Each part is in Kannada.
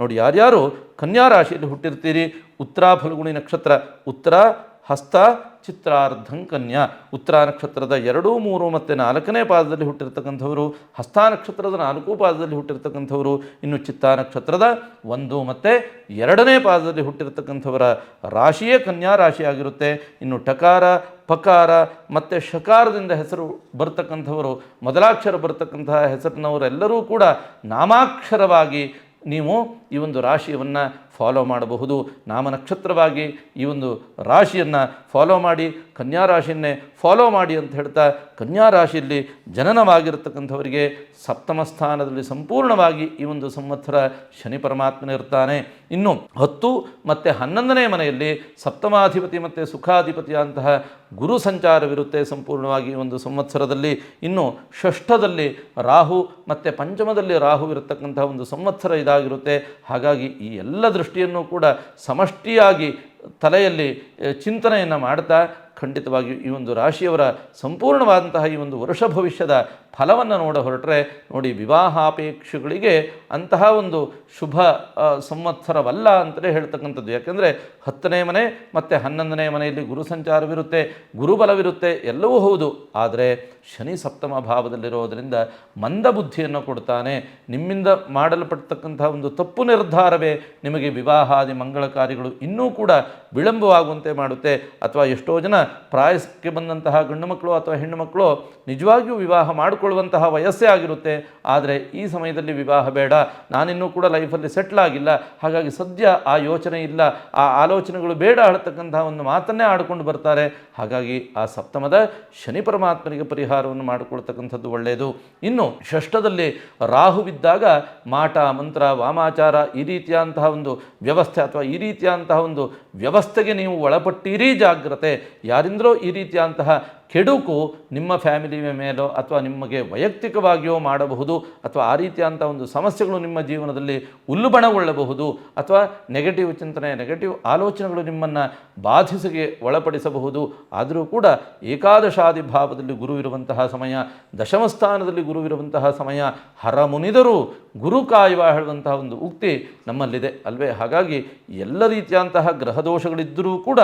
ನೋಡಿ, ಯಾರ್ಯಾರು ಕನ್ಯಾ ರಾಶಿಯಲ್ಲಿ ಹುಟ್ಟಿರ್ತೀರಿ, ಉತ್ತರ ಫಲ್ಗುಣಿ ನಕ್ಷತ್ರ, ಉತ್ತರ, ಹಸ್ತ, ಚಿತ್ರಾರ್ಧಂ ಕನ್ಯಾ, ಉತ್ತರ ನಕ್ಷತ್ರದ 2, 3 ಮತ್ತು 4ನೇ ಪಾದದಲ್ಲಿ ಹುಟ್ಟಿರ್ತಕ್ಕಂಥವರು, ಹಸ್ತ ನಕ್ಷತ್ರದ 4 ಪಾದದಲ್ಲಿ ಹುಟ್ಟಿರ್ತಕ್ಕಂಥವರು, ಇನ್ನು ಚಿತ್ತಾ ನಕ್ಷತ್ರದ 1 ಮತ್ತು 2ನೇ ಪಾದದಲ್ಲಿ ಹುಟ್ಟಿರ್ತಕ್ಕಂಥವರ ರಾಶಿಯೇ ಕನ್ಯಾ ರಾಶಿಯಾಗಿರುತ್ತೆ. ಇನ್ನು ಟಕಾರ, ಪಕಾರ ಮತ್ತು ಶಕಾರದಿಂದ ಹೆಸರು ಬರ್ತಕ್ಕಂಥವರು, ಮೊದಲಾಕ್ಷರ ಬರ್ತಕ್ಕಂತಹ ಹೆಸರಿನವರೆಲ್ಲರೂ ಕೂಡ ನಾಮಾಕ್ಷರವಾಗಿ ನೀವು ಈ ಒಂದು ರಾಶಿಯನ್ನು ಫಾಲೋ ಮಾಡಬಹುದು. ನಾಮ ನಕ್ಷತ್ರವಾಗಿ ಈ ಒಂದು ರಾಶಿಯನ್ನು ಫಾಲೋ ಮಾಡಿ, ಕನ್ಯಾ ರಾಶಿಯನ್ನೇ ಫಾಲೋ ಮಾಡಿ ಅಂತ ಹೇಳ್ತಾ, ಕನ್ಯಾ ರಾಶಿಯಲ್ಲಿ ಜನನವಾಗಿರ್ತಕ್ಕಂಥವರಿಗೆ ಸಪ್ತಮ ಸ್ಥಾನದಲ್ಲಿ ಸಂಪೂರ್ಣವಾಗಿ ಈ ಒಂದು ಸಂವತ್ಸರ ಶನಿ ಪರಮಾತ್ಮನಿರ್ತಾನೆ. ಇನ್ನು 10 ಮತ್ತು 11ನೇ ಮನೆಯಲ್ಲಿ ಸಪ್ತಮಾಧಿಪತಿ ಮತ್ತು ಸುಖಾಧಿಪತಿಯ ಅಂತಹ ಗುರು ಸಂಚಾರವಿರುತ್ತೆ ಸಂಪೂರ್ಣವಾಗಿ ಈ ಒಂದು ಸಂವತ್ಸರದಲ್ಲಿ. ಇನ್ನು ಷಷ್ಠದಲ್ಲಿ ರಾಹು ಮತ್ತು ಪಂಚಮದಲ್ಲಿ ರಾಹು ಇರತಕ್ಕಂತಹ ಒಂದು ಸಂವತ್ಸರ ಇದಾಗಿರುತ್ತೆ. ಹಾಗಾಗಿ ಈ ಎಲ್ಲ ದೃಷ್ಟಿಯನ್ನು ಕೂಡ ಸಮಷ್ಟಿಯಾಗಿ ತಲೆಯಲ್ಲಿ ಚಿಂತನೆಯನ್ನು ಮಾಡ್ತಾ, ಖಂಡಿತವಾಗಿಯೂ ಈ ಒಂದು ರಾಶಿಯವರ ಸಂಪೂರ್ಣವಾದಂತಹ ಈ ಒಂದು ವರ್ಷ ಭವಿಷ್ಯದ ಫಲವನ್ನು ನೋಡ ಹೊರಟ್ರೆ, ನೋಡಿ, ವಿವಾಹಾಪೇಕ್ಷೆಗಳಿಗೆ ಅಂತಹ ಒಂದು ಶುಭ ಸಂವತ್ಸರವಲ್ಲ ಅಂತಲೇ ಹೇಳ್ತಕ್ಕಂಥದ್ದು. ಯಾಕೆಂದರೆ 10ನೇ ಮನೆ ಮತ್ತು 11ನೇ ಮನೆಯಲ್ಲಿ ಗುರು ಸಂಚಾರವಿರುತ್ತೆ, ಗುರುಬಲವಿರುತ್ತೆ, ಎಲ್ಲವೂ ಹೌದು. ಆದರೆ ಶನಿ ಸಪ್ತಮ ಭಾವದಲ್ಲಿರೋದರಿಂದ ಮಂದಬುದ್ಧಿಯನ್ನು ಕೊಡ್ತಾನೆ. ನಿಮ್ಮಿಂದ ಮಾಡಲ್ಪಡ್ತಕ್ಕಂಥ ಒಂದು ತಪ್ಪು ನಿರ್ಧಾರವೇ ನಿಮಗೆ ವಿವಾಹಾದಿ ಮಂಗಳ ಕಾರ್ಯಗಳು ಇನ್ನೂ ಕೂಡ ವಿಳಂಬವಾಗುವಂತೆ ಮಾಡುತ್ತೆ. ಅಥವಾ ಎಷ್ಟೋ ಜನ ಪ್ರಾಯಕ್ಕೆ ಬಂದಂತಹ ಗಂಡು ಮಕ್ಕಳು ಅಥವಾ ಹೆಣ್ಣು ಮಕ್ಕಳು ನಿಜವಾಗಿಯೂ ವಿವಾಹ ಮಾಡಿಕೊಳ್ಳುವಂತಹ ವಯಸ್ಸೇ ಆಗಿರುತ್ತೆ. ಆದರೆ ಈ ಸಮಯದಲ್ಲಿ ವಿವಾಹ ಬೇಡ, ನಾನಿನ್ನೂ ಕೂಡ ಲೈಫಲ್ಲಿ ಸೆಟ್ಲ್ ಆಗಿಲ್ಲ, ಹಾಗಾಗಿ ಸದ್ಯ ಆ ಯೋಚನೆ ಇಲ್ಲ, ಆ ಆಲೋಚನೆಗಳು ಬೇಡ ಹೇಳ್ತಕ್ಕಂತಹ ಒಂದು ಮಾತನ್ನೇ ಆಡಿಕೊಂಡು ಬರ್ತಾರೆ. ಹಾಗಾಗಿ ಆ ಸಪ್ತಮದ ಶನಿ ಪರಮಾತ್ಮನಿಗೆ ಪರಿಹಾರವನ್ನು ಮಾಡಿಕೊಳ್ತಕ್ಕಂಥದ್ದು ಒಳ್ಳೆಯದು. ಇನ್ನು ಷಷ್ಠದಲ್ಲಿ ರಾಹುವಿದ್ದಾಗ ಮಾಟ, ಮಂತ್ರ, ವಾಮಾಚಾರ ಈ ರೀತಿಯಾದಂತಹ ಒಂದು ವ್ಯವಸ್ಥೆ ಅಥವಾ ಈ ರೀತಿಯಾದಂತಹ ಒಂದು ವ್ಯವಸ್ಥೆಗೆ ನೀವು ಒಳಪಟ್ಟಿರೀ, ಜಾಗ್ರತೆ. ಯಾರಿಂದಲೋ ಈ ರೀತಿಯಾದಂತಹ ಕೆಡುಕು ನಿಮ್ಮ ಫ್ಯಾಮಿಲಿಯ ಮೇಲೋ ಅಥವಾ ನಿಮಗೆ ವೈಯಕ್ತಿಕವಾಗಿಯೋ ಮಾಡಬಹುದು, ಅಥವಾ ಆ ರೀತಿಯಾದಂಥ ಒಂದು ಸಮಸ್ಯೆಗಳು ನಿಮ್ಮ ಜೀವನದಲ್ಲಿ ಉಲ್ಲುಬಣಗೊಳ್ಳಬಹುದು, ಅಥವಾ ನೆಗೆಟಿವ್ ಚಿಂತನೆ, ನೆಗೆಟಿವ್ ಆಲೋಚನೆಗಳು ನಿಮ್ಮನ್ನು ಬಾಧಿಸಿಗೆ ಒಳಪಡಿಸಬಹುದು. ಆದರೂ ಕೂಡ ಏಕಾದಶಾದಿ ಭಾವದಲ್ಲಿ ಗುರು ಇರುವಂತಹ ಸಮಯ, ದಶಮ ಸ್ಥಾನದಲ್ಲಿ ಗುರು ಇರುವಂತಹ ಸಮಯ, ಹರ ಮುನಿದರು ಗುರು ಕಾಯುವ ಹೇಳುವಂತಹ ಒಂದು ಉಕ್ತಿ ನಮ್ಮಲ್ಲಿದೆ ಅಲ್ವೇ. ಹಾಗಾಗಿ ಎಲ್ಲ ರೀತಿಯಾದಂತಹ ಗ್ರಹದೋಷಗಳಿದ್ದರೂ ಕೂಡ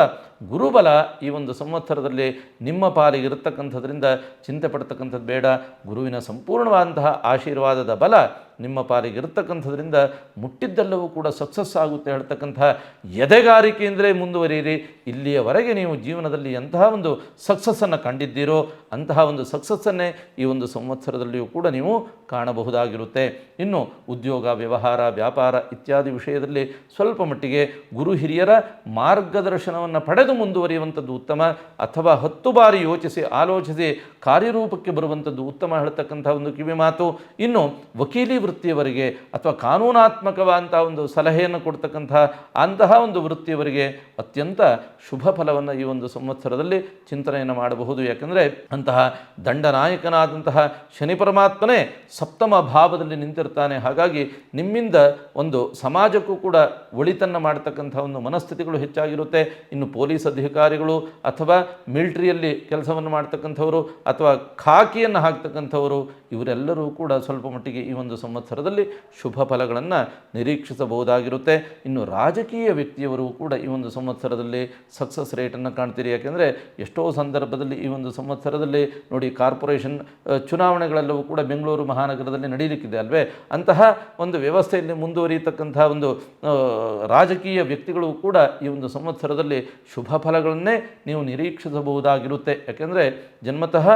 ಗುರುಬಲ ಈ ಒಂದು ಸಂವತ್ಸರದಲ್ಲಿ ನಿಮ್ಮ ಪಾಲಿಗೆ ಇರತಕ್ಕಂಥದ್ರಿಂದ ಚಿಂತೆ ಪಡ್ತಕ್ಕಂಥದ್ದು ಬೇಡ. ಗುರುವಿನ ಸಂಪೂರ್ಣವಾದಂತಹ ಆಶೀರ್ವಾದದ ಬಲ ನಿಮ್ಮ ಪಾಲಿಗೆ ಇರತಕ್ಕಂಥದ್ರಿಂದ ಮುಟ್ಟಿದ್ದೆಲ್ಲವೂ ಕೂಡ ಸಕ್ಸಸ್ ಆಗುತ್ತೆ ಹೇಳ್ತಕ್ಕಂತಹ ಎದೆಗಾರಿಕೆಯಿಂದಲೇ ಮುಂದುವರಿಯಿರಿ. ಇಲ್ಲಿಯವರೆಗೆ ನೀವು ಜೀವನದಲ್ಲಿ ಎಂತಹ ಒಂದು ಸಕ್ಸಸ್ಸನ್ನು ಕಂಡಿದ್ದೀರೋ ಅಂತಹ ಒಂದು ಸಕ್ಸಸ್ಸನ್ನೇ ಈ ಒಂದು ಸಂವತ್ಸರದಲ್ಲಿಯೂ ಕೂಡ ನೀವು ಕಾಣಬಹುದಾಗಿರುತ್ತೆ. ಇನ್ನು ಉದ್ಯೋಗ, ವ್ಯವಹಾರ, ವ್ಯಾಪಾರ ಇತ್ಯಾದಿ ವಿಷಯದಲ್ಲಿ ಸ್ವಲ್ಪ ಮಟ್ಟಿಗೆ ಗುರು ಹಿರಿಯರ ಮಾರ್ಗದರ್ಶನವನ್ನು ಪಡೆದು ಮುಂದುವರಿಯುವಂಥದ್ದು ಉತ್ತಮ. ಅಥವಾ 10 ಬಾರಿ ಯೋಚಿಸಿ ಆಲೋಚಿಸಿ ಕಾರ್ಯರೂಪಕ್ಕೆ ಬರುವಂಥದ್ದು ಉತ್ತಮ ಹೇಳ್ತಕ್ಕಂಥ ಒಂದು ಕಿವಿ ಮಾತು. ಇನ್ನು ವಕೀಲಿ ವೃತ್ತಿಯವರಿಗೆ ಅಥವಾ ಕಾನೂನಾತ್ಮಕವಾದಂಥ ಒಂದು ಸಲಹೆಯನ್ನು ಕೊಡ್ತಕ್ಕಂಥ ಅಂತಹ ಒಂದು ವೃತ್ತಿಯವರಿಗೆ ಅತ್ಯಂತ ಶುಭ ಫಲವನ್ನು ಈ ಒಂದು ಸಂವತ್ಸರದಲ್ಲಿ ಚಿಂತನೆಯನ್ನು ಮಾಡಬಹುದು. ಯಾಕೆಂದರೆ ಅಂತಹ ದಂಡನಾಯಕನಾದಂತಹ ಶನಿ ಪರಮಾತ್ಮನೇ ಸಪ್ತಮ ಭಾವದಲ್ಲಿ ನಿಂತಿರ್ತಾನೆ. ಹಾಗಾಗಿ ನಿಮ್ಮಿಂದ ಒಂದು ಸಮಾಜಕ್ಕೂ ಕೂಡ ಒಳಿತನ್ನು ಮಾಡತಕ್ಕಂಥ ಒಂದು ಮನಸ್ಥಿತಿಗಳು ಹೆಚ್ಚಾಗಿರುತ್ತೆ. ಇನ್ನು ಪೊಲೀಸ್ ಅಧಿಕಾರಿಗಳು ಅಥವಾ ಮಿಲಿಟರಿಯಲ್ಲಿ ಕೆಲಸವನ್ನು ಮಾಡ್ತಕ್ಕಂಥವರು ಅಥವಾ ಖಾಕಿಯನ್ನು ಹಾಕ್ತಕ್ಕಂಥವರು ಇವರೆಲ್ಲರೂ ಕೂಡ ಸ್ವಲ್ಪ ಮಟ್ಟಿಗೆ ಈ ಒಂದು ಸಂವತ್ಸರದಲ್ಲಿ ಶುಭ ಫಲಗಳನ್ನು ನಿರೀಕ್ಷಿಸಬಹುದಾಗಿರುತ್ತೆ. ಇನ್ನು ರಾಜಕೀಯ ವ್ಯಕ್ತಿಯವರು ಕೂಡ ಈ ಒಂದು ಸಂವತ್ಸರದಲ್ಲಿ ಸಕ್ಸಸ್ ರೇಟನ್ನು ಕಾಣ್ತೀರಿ. ಯಾಕೆಂದರೆ ಎಷ್ಟೋ ಸಂದರ್ಭದಲ್ಲಿ ಈ ಒಂದು ಸಂವತ್ಸರದಲ್ಲಿ ನೋಡಿ, ಕಾರ್ಪೊರೇಷನ್ ಚುನಾವಣೆಗಳೆಲ್ಲವೂ ಕೂಡ ಬೆಂಗಳೂರು ಮಹಾನಗರದಲ್ಲಿ ನಡೀಲಿಕ್ಕಿದೆ ಅಲ್ವೇ. ಅಂತಹ ಒಂದು ವ್ಯವಸ್ಥೆಯಲ್ಲಿ ಮುಂದುವರಿಯತಕ್ಕಂಥ ಒಂದು ರಾಜಕೀಯ ವ್ಯಕ್ತಿಗಳು ಕೂಡ ಈ ಒಂದು ಸಂವತ್ಸರದಲ್ಲಿ ಶುಭ ಫಲಗಳನ್ನೇ ನೀವು ನಿರೀಕ್ಷಿಸಬಹುದಾಗಿರುತ್ತೆ. ಯಾಕೆಂದರೆ ಜನ್ಮತಃ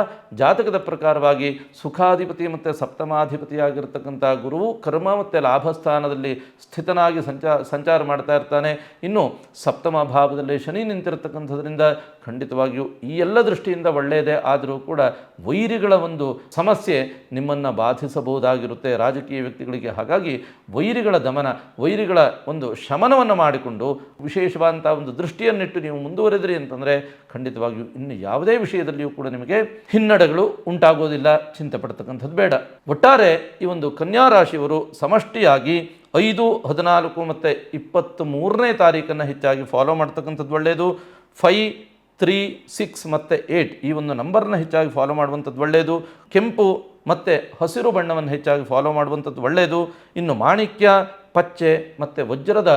ಜಾತಕದ ಪ್ರಕಾರವಾಗಿ ಸುಖಾಧಿಪತಿ ಮತ್ತು ಸಪ್ತಮಾಧಿಪತಿಯಾಗಿರ್ತಕ್ಕಂಥ ಗುರುವು ಕರ್ಮ ಮತ್ತು ಲಾಭಸ್ಥಾನದಲ್ಲಿ ಸ್ಥಿತನಾಗಿ ಸಂಚಾರ ಮಾಡ್ತಾ ಇರ್ತಾನೆ. ಇನ್ನು ಸಪ್ತಮ ಭಾವದಲ್ಲಿ ಶನಿ ನಿಂತಿರತಕ್ಕಂಥದ್ರಿಂದ ಖಂಡಿತವಾಗಿಯೂ ಈ ಎಲ್ಲ ದೃಷ್ಟಿಯಿಂದ ಒಳ್ಳೆಯದೇ. ಆದರೂ ಕೂಡ ವೈರಿಗಳ ಒಂದು ಸಮಸ್ಯೆ ನಿಮ್ಮನ್ನು ಬಾಧಿಸಬಹುದಾಗಿರುತ್ತೆ ರಾಜಕೀಯ ವ್ಯಕ್ತಿಗಳಿಗೆ. ಹಾಗಾಗಿ ವೈರಿಗಳ ದಮನ, ವೈರಿಗಳ ಒಂದು ಶಮನವನ್ನು ಮಾಡಿಕೊಂಡು ವಿಶೇಷವಾದಂಥ ಒಂದು ದೃಷ್ಟಿಯನ್ನಿಟ್ಟು ನೀವು ಮುಂದುವರೆದ್ರಿ ಅಂತಂದರೆ ಖಂಡಿತವಾಗಿಯೂ ಇನ್ನು ಯಾವುದೇ ವಿಷಯದಲ್ಲಿಯೂ ಕೂಡ ನಿಮಗೆ ಹಿನ್ನಡೆಗಳು ಉಂಟಾಗೋದಿಲ್ಲ. ಚಿಂತೆ ಪಡ್ತಕ್ಕಂಥದ್ದು ಬೇಡ. ಒಟ್ಟಾರೆ ಈ ಒಂದು ಕನ್ಯಾ ರಾಶಿಯವರು ಸಮಷ್ಟಿಯಾಗಿ 5, 14 ಮತ್ತು 23ನೇ ತಾರೀಕನ್ನು ಹೆಚ್ಚಾಗಿ ಫಾಲೋ ಮಾಡ್ತಕ್ಕಂಥದ್ದು ಒಳ್ಳೆಯದು. 5, 3, 6 ಮತ್ತು 8 ಈ ಒಂದು ನಂಬರ್ನ ಹೆಚ್ಚಾಗಿ ಫಾಲೋ ಮಾಡುವಂಥದ್ದು ಒಳ್ಳೆಯದು. ಕೆಂಪು ಮತ್ತು ಹಸಿರು ಬಣ್ಣವನ್ನು ಹೆಚ್ಚಾಗಿ ಫಾಲೋ ಮಾಡುವಂಥದ್ದು ಒಳ್ಳೆಯದು. ಇನ್ನು ಮಾಣಿಕ್ಯ, ಪಚ್ಚೆ ಮತ್ತು ವಜ್ರದ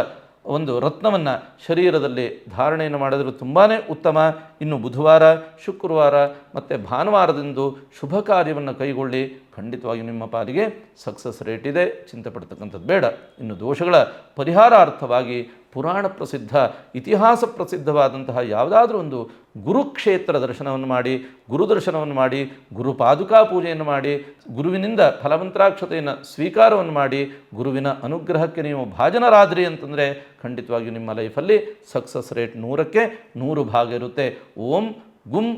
ಒಂದು ರತ್ನವನ್ನು ಶರೀರದಲ್ಲಿ ಧಾರಣೆಯನ್ನು ಮಾಡಿದರೂ ತುಂಬಾ ಉತ್ತಮ. ಇನ್ನು ಬುಧವಾರ, ಶುಕ್ರವಾರ ಮತ್ತು ಭಾನುವಾರದಂದು ಶುಭ ಕಾರ್ಯವನ್ನು ಕೈಗೊಳ್ಳಿ, ಖಂಡಿತವಾಗಿ ನಿಮ್ಮ ಪಾಲಿಗೆ ಸಕ್ಸಸ್ ರೇಟ್ ಇದೆ, ಚಿಂತೆ ಪಡ್ತಕ್ಕಂಥದ್ದು ಬೇಡ. ಇನ್ನು ದೋಷಗಳ ಪರಿಹಾರಾರ್ಥವಾಗಿ ಪುರಾಣ ಪ್ರಸಿದ್ಧ, ಇತಿಹಾಸ ಪ್ರಸಿದ್ಧವಾದಂತಹ ಯಾವುದಾದ್ರೂ ಒಂದು ಗುರುಕ್ಷೇತ್ರ ದರ್ಶನವನ್ನು ಮಾಡಿ, ಗುರುದರ್ಶನವನ್ನು ಮಾಡಿ, ಗುರುಪಾದುಕಾ ಪೂಜೆಯನ್ನು ಮಾಡಿ, ಗುರುವಿನಿಂದ ಫಲಮಂತ್ರಾಕ್ಷತೆಯನ್ನು ಸ್ವೀಕಾರವನ್ನು ಮಾಡಿ, ಗುರುವಿನ ಅನುಗ್ರಹಕ್ಕೆ ನೀವು ಭಾಜನರಾದ್ರಿ ಅಂತಂದರೆ ಖಂಡಿತವಾಗಿಯೂ ನಿಮ್ಮ ಲೈಫಲ್ಲಿ ಸಕ್ಸಸ್ ರೇಟ್ 100ಕ್ಕೆ 100 ಭಾಗ ಇರುತ್ತೆ. ಓಂ ಗುಂ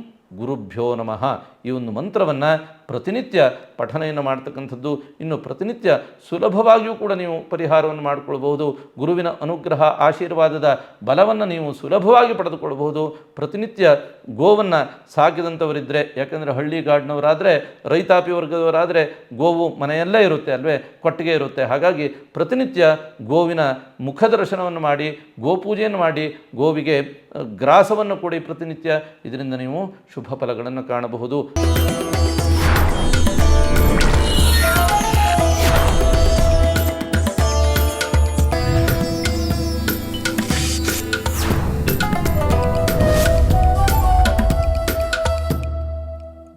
ಗುರುಭ್ಯೋ ನಮಃ ಈ ಒಂದು ಮಂತ್ರವನ್ನು ಪ್ರತಿನಿತ್ಯ ಪಠನೆಯನ್ನು ಮಾಡ್ತಕ್ಕಂಥದ್ದು. ಇನ್ನು ಪ್ರತಿನಿತ್ಯ ಸುಲಭವಾಗಿಯೂ ಕೂಡ ನೀವು ಪರಿಹಾರವನ್ನು ಮಾಡಿಕೊಳ್ಬಹುದು. ಗುರುವಿನ ಅನುಗ್ರಹ ಆಶೀರ್ವಾದದ ಬಲವನ್ನು ನೀವು ಸುಲಭವಾಗಿ ಪಡೆದುಕೊಳ್ಬಹುದು. ಪ್ರತಿನಿತ್ಯ ಗೋವನ್ನು ಸಾಕಿದಂಥವರಿದ್ದರೆ, ಯಾಕೆಂದರೆ ಹಳ್ಳಿಗಾಡಿನವರಾದರೆ, ರೈತಾಪಿ ವರ್ಗದವರಾದರೆ ಗೋವು ಮನೆಯಲ್ಲೇ ಇರುತ್ತೆ ಅಲ್ವೇ, ಕೊಟ್ಟಿಗೆ ಇರುತ್ತೆ. ಹಾಗಾಗಿ ಪ್ರತಿನಿತ್ಯ ಗೋವಿನ ಮುಖದರ್ಶನವನ್ನು ಮಾಡಿ, ಗೋಪೂಜೆಯನ್ನು ಮಾಡಿ, ಗೋವಿಗೆ ಗ್ರಾಸವನ್ನು ಕೊಡಿ ಪ್ರತಿನಿತ್ಯ. ಇದರಿಂದ ನೀವು ಶುಭ ಫಲಗಳನ್ನು ಕಾಣಬಹುದು.